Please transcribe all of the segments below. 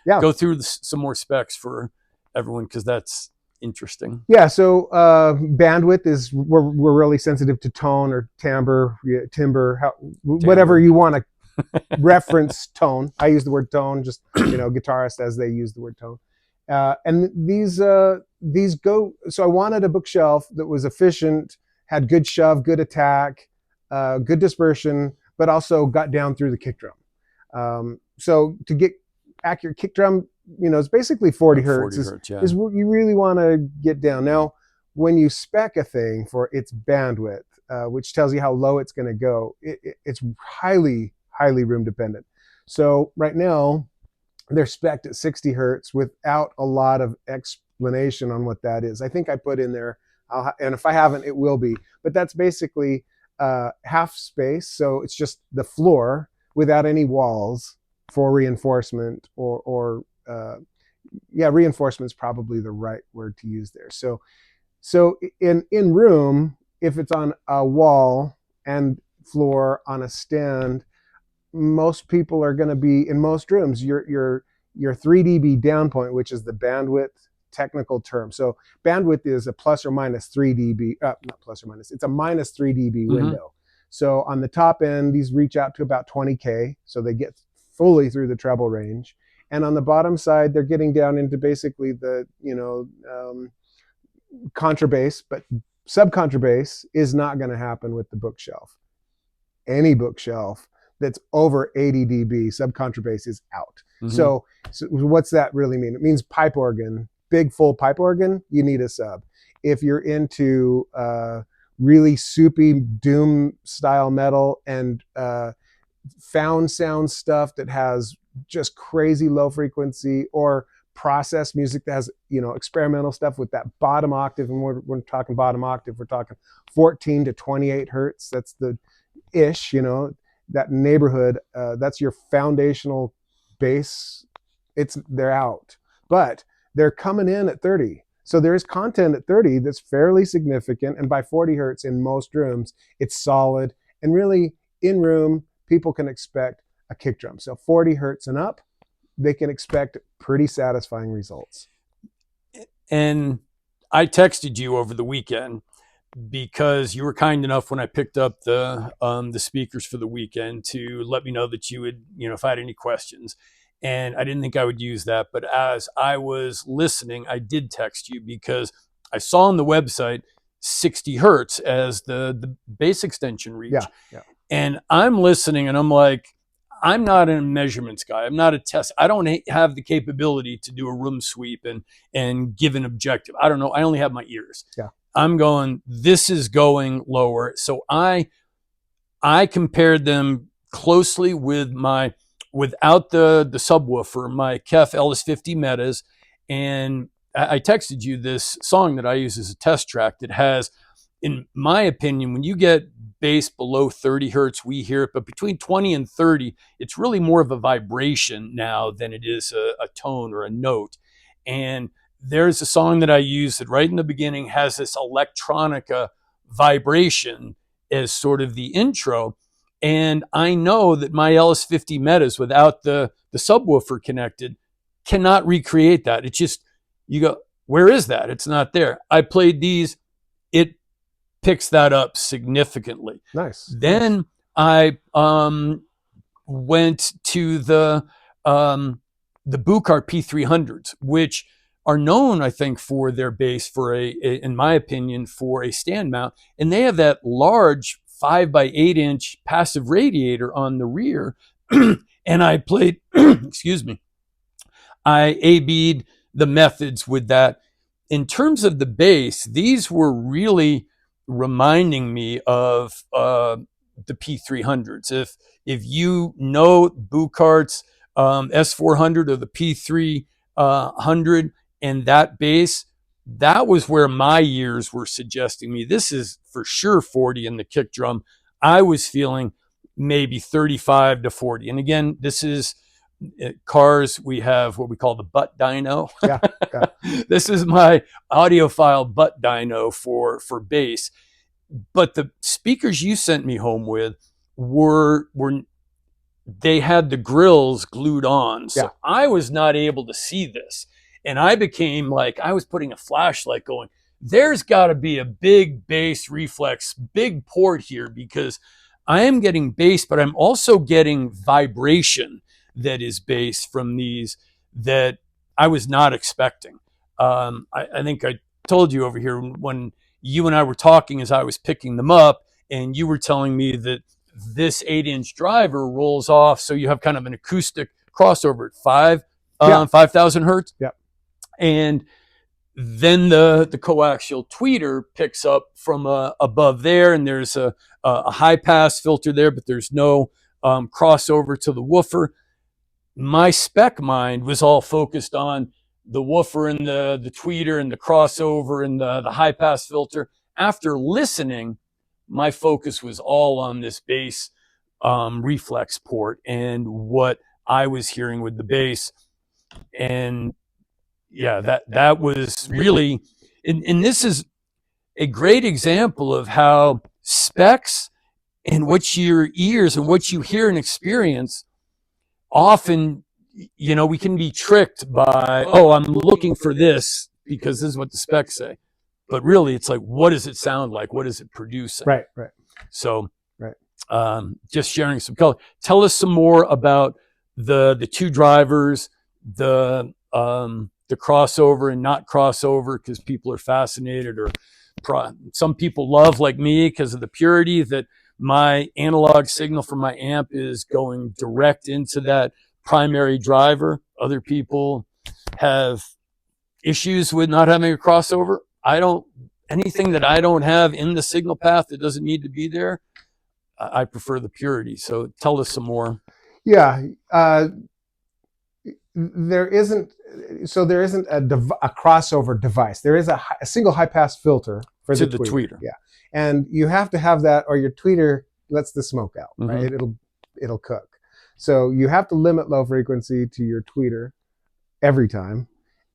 Yeah. Go through some more specs for everyone, because that's interesting. Yeah, so bandwidth is, we're really sensitive to tone or timbre, whatever you want to reference tone. I use the word tone, just, guitarists as they use the word tone. And these go, so I wanted a bookshelf that was efficient, had good shove, good attack, good dispersion, but also got down through the kick drum. So to get accurate kick drum, it's basically 40 hertz. 40 hertz, yeah. Is what you really want to get down. Now, when you spec a thing for its bandwidth, which tells you how low it's going to go, it's highly, highly room dependent. So right now, they're spec'd at 60 hertz without a lot of explanation on what that is. I think I put in there, and if I haven't, it will be. But that's basically half space, so it's just the floor without any walls for reinforcement, or reinforcement is probably the right word to use there. So in room, if it's on a wall and floor on a stand, most people are going to be, in most rooms, your 3 dB down point, which is the bandwidth technical term. So bandwidth is a plus or minus 3 dB, not plus or minus, it's a minus 3 dB window. So on the top end, these reach out to about 20K, so they get fully through the treble range. And on the bottom side, they're getting down into basically the, contrabass, but subcontrabass is not going to happen with the bookshelf. Any bookshelf that's over 80 dB, subcontrabass is out. So what's that really mean? It means pipe organ, big full pipe organ, you need a sub. If you're into really soupy doom style metal and found sound stuff that has just crazy low frequency, or processed music that has, experimental stuff with that bottom octave, and we're talking bottom octave, we're talking 14 to 28 hertz. That's the ish, that neighborhood. That's your foundational bass. They're out, but they're coming in at 30. So there's content at 30 that's fairly significant, and by 40 hertz in most rooms, it's solid. And really, in room, people can expect a kick drum. So 40 hertz and up, they can expect pretty satisfying results. And I texted you over the weekend because you were kind enough, when I picked up the speakers for the weekend, to let me know that you would, if I had any questions. And I didn't think I would use that, but as I was listening, I did text you because I saw on the website 60 hertz as the bass extension reach. Yeah. And I'm listening and I'm like, I'm not a measurements guy. I'm not a test. I don't have the capability to do a room sweep and give an objective. I don't know. I only have my ears. Yeah. I'm going, this is going lower. So I compared them closely with without the subwoofer, my KEF LS50 Metas. And I texted you this song that I use as a test track that has, in my opinion, when you get bass below 30 hertz, we hear it, but between 20 and 30, it's really more of a vibration now than it is a tone or a note. And there's a song that I use that right in the beginning has this electronica vibration as sort of the intro. And I know that my LS50 Metas, without the subwoofer connected, cannot recreate that. It's just, you go, where is that? It's not there. I played these, it picks that up significantly. Nice. Then I went to the Buchardt P300s, which are known, I think, for their bass, in my opinion, for a stand mount. And they have that large 5x8 inch passive radiator on the rear. And I played, excuse me, I A-B'd the methods with that. In terms of the bass, these were really reminding me of the P300s. If you know Buchardt's S400 or the P300 and that bass, that was where my ears were suggesting me. This is for sure 40 in the kick drum. I was feeling maybe 35 to 40. And again, this is cars. We have what we call the butt dyno. Yeah. This is my audiophile butt dyno for bass. But the speakers you sent me home with were they had the grills glued on. So Yeah. I was not able to see this. And I became like, I was putting a flashlight going, there's got to be a big bass reflex, big port here, because I am getting bass, but I'm also getting vibration that is bass from these that I was not expecting. I think I told you over here when you and I were talking as I was picking them up, and you were telling me that this 8-inch driver rolls off, so you have kind of an acoustic crossover at 5,000 hertz. Yeah. And then the coaxial tweeter picks up from above there, and there's a high pass filter there, but there's no crossover to the woofer. My spec mind was all focused on the woofer and the tweeter and the crossover and the high pass filter. After listening, my focus was all on this bass reflex port and what I was hearing with the bass. And yeah, that was really, and this is a great example of how specs and what your ears and what you hear and experience often, you know, we can be tricked by, oh, I'm looking for this because this is what the specs say. But really, it's like, what does it sound like? What does it produce? Right. So, just sharing some color. Tell us some more about the two drivers, the crossover and not crossover, because people are fascinated, or some people love, like me, because of the purity that my analog signal from my amp is going direct into that primary driver. Other people have issues with not having a crossover. Anything that I don't have in the signal path that doesn't need to be there, I prefer the purity. So tell us some more. Yeah. There isn't a crossover device. There is a single high pass filter for the tweeter. Yeah. And you have to have that, or your tweeter lets the smoke out, right? It'll cook. So you have to limit low frequency to your tweeter every time.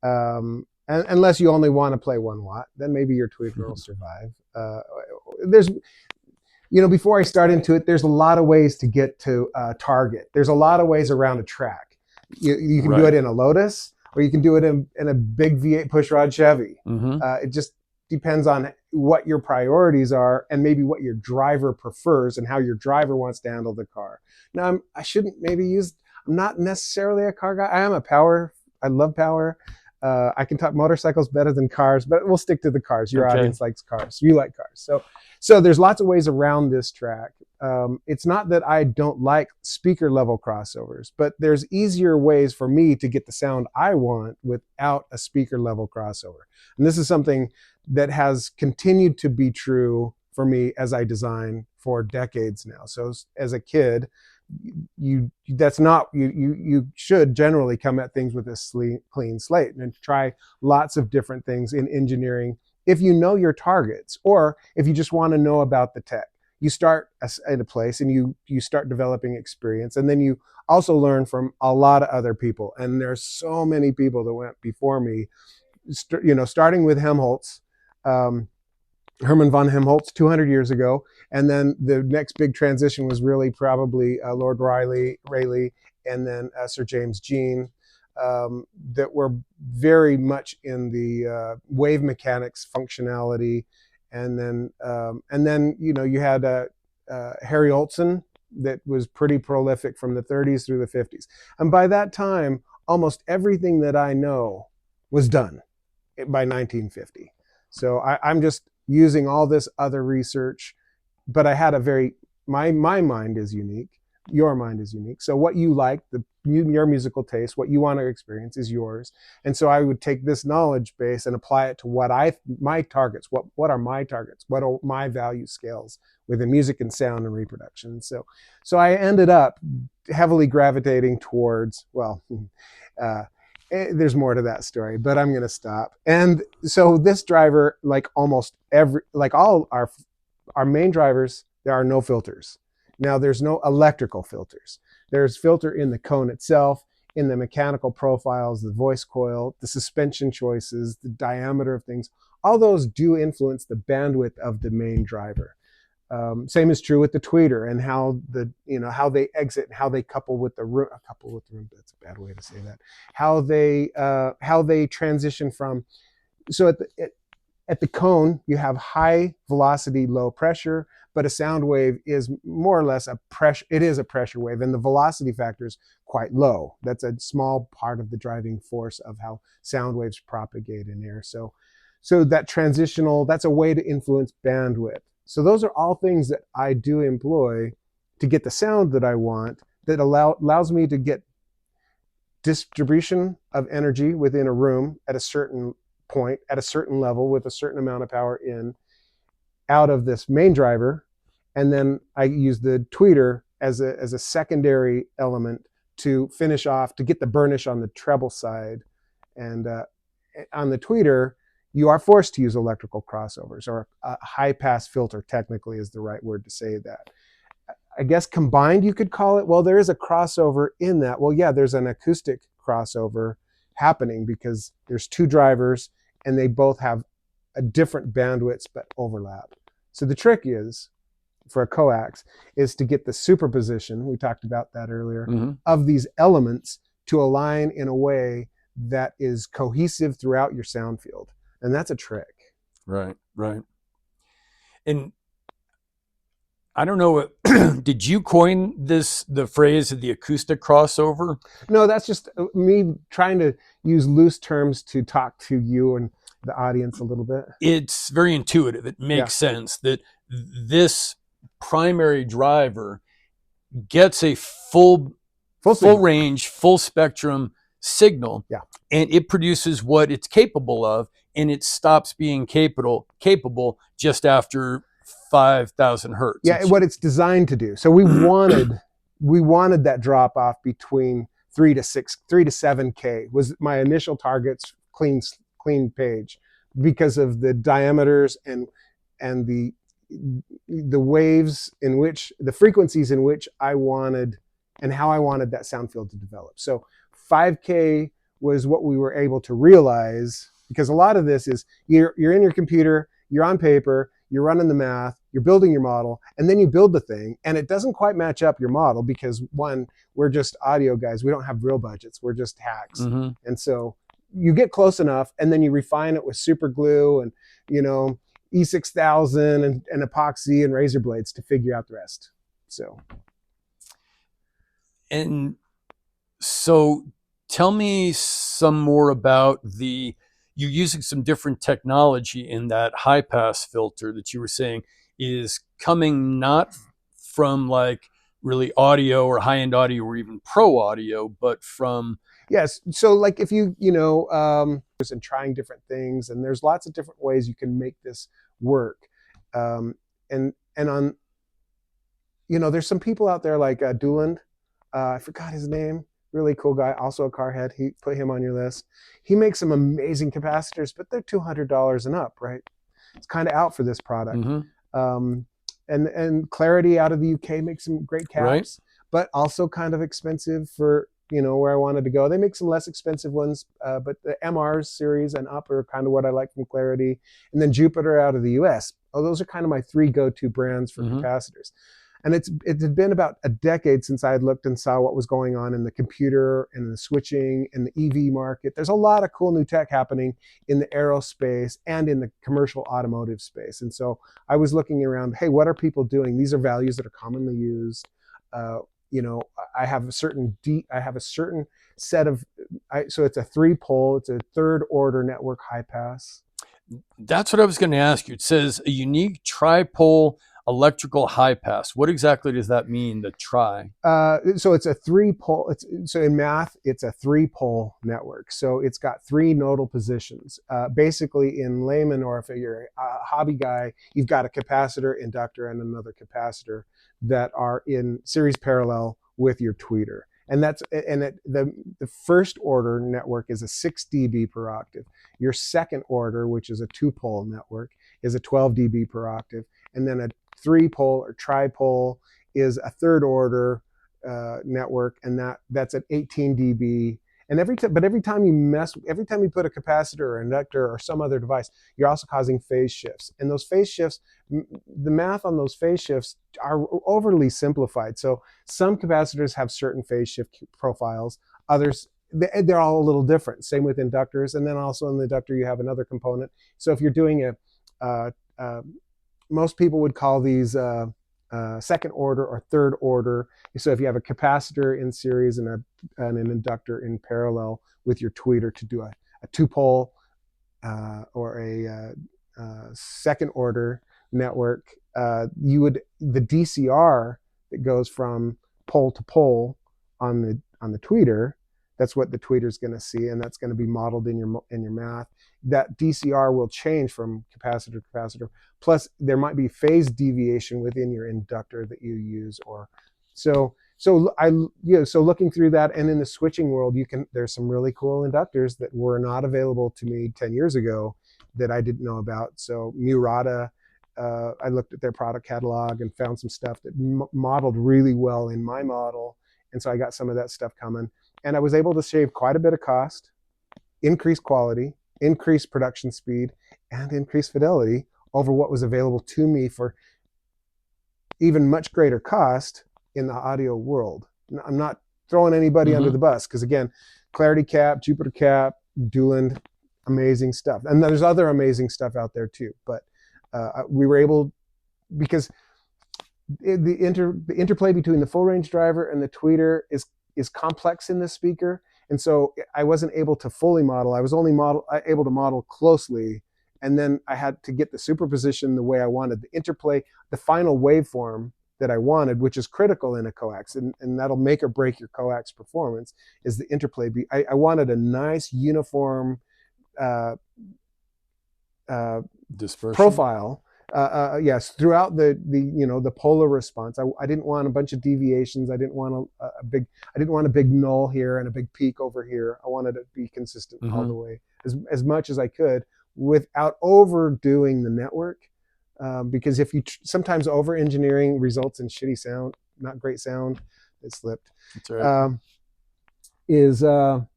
And unless you only want to play 1 watt, then maybe your tweeter will survive. Before I start into it, there's a lot of ways to get to target. There's a lot of ways around a track. You can do it in a Lotus, or you can do it in a big V8 pushrod Chevy. It just depends on what your priorities are, and maybe what your driver prefers and how your driver wants to handle the car. Now, I'm not necessarily a car guy. I love power. I can talk motorcycles better than cars, but we'll stick to the cars. Your audience likes cars. You like cars. So there's lots of ways around this track. It's not that I don't like speaker level crossovers, but there's easier ways for me to get the sound I want without a speaker level crossover. And this is something that has continued to be true for me as I design for decades now. So as a kid, you should generally come at things with a clean slate and try lots of different things in engineering if you know your targets, or if you just want to know about the tech. You start at a place and you start developing experience, and then you also learn from a lot of other people. And there's so many people that went before me, starting with Helmholtz, Hermann von Helmholtz 200 years ago. And then the next big transition was really probably Lord Rayleigh, and then Sir James Jean, that were very much in the wave mechanics functionality. And then you had Harry Olsen, that was pretty prolific from the 30s through the 50s. And by that time, almost everything that I know was done by 1950. So I'm just using all this other research, but I had my mind is unique. Your mind is unique. So what you like, your musical taste, what you want to experience is yours. And so I would take this knowledge base and apply it to my targets. What are my targets? What are my value scales within music and sound and reproduction? So I ended up heavily gravitating towards, there's more to that story, but I'm going to stop. And so this driver, like all our main drivers, there are no filters. Now, there's no electrical filters. There's filter in the cone itself, in the mechanical profiles, the voice coil, the suspension choices, the diameter of things. All those do influence the bandwidth of the main driver. Same is true with the tweeter and how how they exit and how they couple with the room. That's a bad way to say that. How they transition from. So at the cone, you have high velocity, low pressure, but a sound wave is more or less a pressure. It is a pressure wave, and the velocity factor is quite low. That's a small part of the driving force of how sound waves propagate in air. So that transitional, that's a way to influence bandwidth. So those are all things that I do employ to get the sound that I want, that allows me to get distribution of energy within a room at a certain point, at a certain level, with a certain amount of power in, out of this main driver. And then I use the tweeter as a secondary element to finish off, to get the burnish on the treble side. And on the tweeter, you are forced to use electrical crossovers, or a high pass filter technically is the right word to say that. I guess combined you could call it. Well, there is a crossover in that. Well, yeah, there's an acoustic crossover happening because there's two drivers and they both have a different bandwidths but overlap. So the trick is, for a coax, is to get the superposition, we talked about that earlier, of these elements to align in a way that is cohesive throughout your sound field. And that's a trick. Right. And I don't know, did you coin the phrase of the acoustic crossover? No, that's just me trying to use loose terms to talk to you and the audience a little bit. It's very intuitive. It makes sense that this primary driver gets a full range, full spectrum signal, and it produces what it's capable of, and it stops being capable just after 5,000 hertz. Yeah, what it's designed to do. So we wanted that drop off between 3 to 7K was my initial targets, clean page, because of the diameters and the waves in which, the frequencies in which I wanted and how I wanted that sound field to develop. So 5K was what we were able to realize, because a lot of this is you're in your computer, you're on paper, you're running the math, you're building your model, and then you build the thing, and it doesn't quite match up your model because, one, we're just audio guys. We don't have real budgets. We're just hacks. And so you get close enough, and then you refine it with super glue and, E6000 and epoxy and razor blades to figure out the rest. So tell me some more about you're using some different technology in that high pass filter that you were saying is coming not from like really audio or high end audio or even pro audio, but from. Yes. So like if and trying different things, and there's lots of different ways you can make this work. And on, there's some people out there like Dooland, I forgot his name, really cool guy, also a car head. He put him on your list. He makes some amazing capacitors, but they're $200 and up, right? It's kind of out for this product. And Clarity out of the UK makes some great caps, but also kind of expensive for, where I wanted to go. They make some less expensive ones, but the MRs series and up are kind of what I like from Clarity. And then Jupiter out of the US. Oh, those are kind of my three go-to brands for capacitors. And it had been about a decade since I had looked and saw what was going on in the computer and the switching and the EV market. There's a lot of cool new tech happening in the aerospace and in the commercial automotive space. And so I was looking around, hey, what are people doing? These are values that are commonly used. I have a certain set of, so it's a 3-pole, it's a third order network high pass. That's what I was going to ask you. It says a unique tri-pole electrical high pass. What exactly does that mean, the tri? So it's a 3-pole. So in math, it's a 3-pole network. So it's got 3 nodal positions. Basically, in layman, or if you're a hobby guy, you've got a capacitor, inductor, and another capacitor that are in series parallel with your tweeter. And the first order network is a 6 dB per octave. Your second order, which is a 2-pole network, is a 12 dB per octave. And then a 3-pole or tri-pole is a third order network, and that's at 18 dB. And every time you put a capacitor or inductor or some other device, you're also causing phase shifts. And those phase shifts, the math on those phase shifts are overly simplified. So some capacitors have certain phase shift profiles. Others, they're all a little different. Same with inductors. And then also in the inductor, you have another component. So if you're doing most people would call these second order or third order. So if you have a capacitor in series and an inductor in parallel with your tweeter to do a two-pole or a second order network, the DCR that goes from pole to pole on the tweeter, that's what the tweeter is going to see, and that's going to be modeled in your math. That DCR will change from capacitor to capacitor. Plus, there might be phase deviation within your inductor that you use, or so looking through that, and in the switching world, there's some really cool inductors that were not available to me 10 years ago that I didn't know about. So Murata, I looked at their product catalog and found some stuff that modeled really well in my model, and so I got some of that stuff coming. And I was able to save quite a bit of cost, increase quality, increase production speed, and increase fidelity over what was available to me for even much greater cost in the audio world. I'm not throwing anybody under the bus, because again, Clarity Cap, Jupiter Cap, Dueland, amazing stuff. And there's other amazing stuff out there too. But we were able, because the interplay between the full range driver and the tweeter is complex in this speaker, and so I wasn't able to fully model. I was only able to model closely, and then I had to get the superposition the way I wanted, the interplay, the final waveform that I wanted, which is critical in a coax, and that'll make or break your coax performance, is the interplay. I wanted a nice uniform dispersion profile. Yes, throughout the polar response. I didn't want a bunch of deviations. I didn't want a big null here and a big peak over here. I wanted it to be consistent all the way, as much as I could, without overdoing the network. Because if you sometimes over engineering results in shitty sound, not great sound. It slipped. That's right. Is a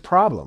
problem.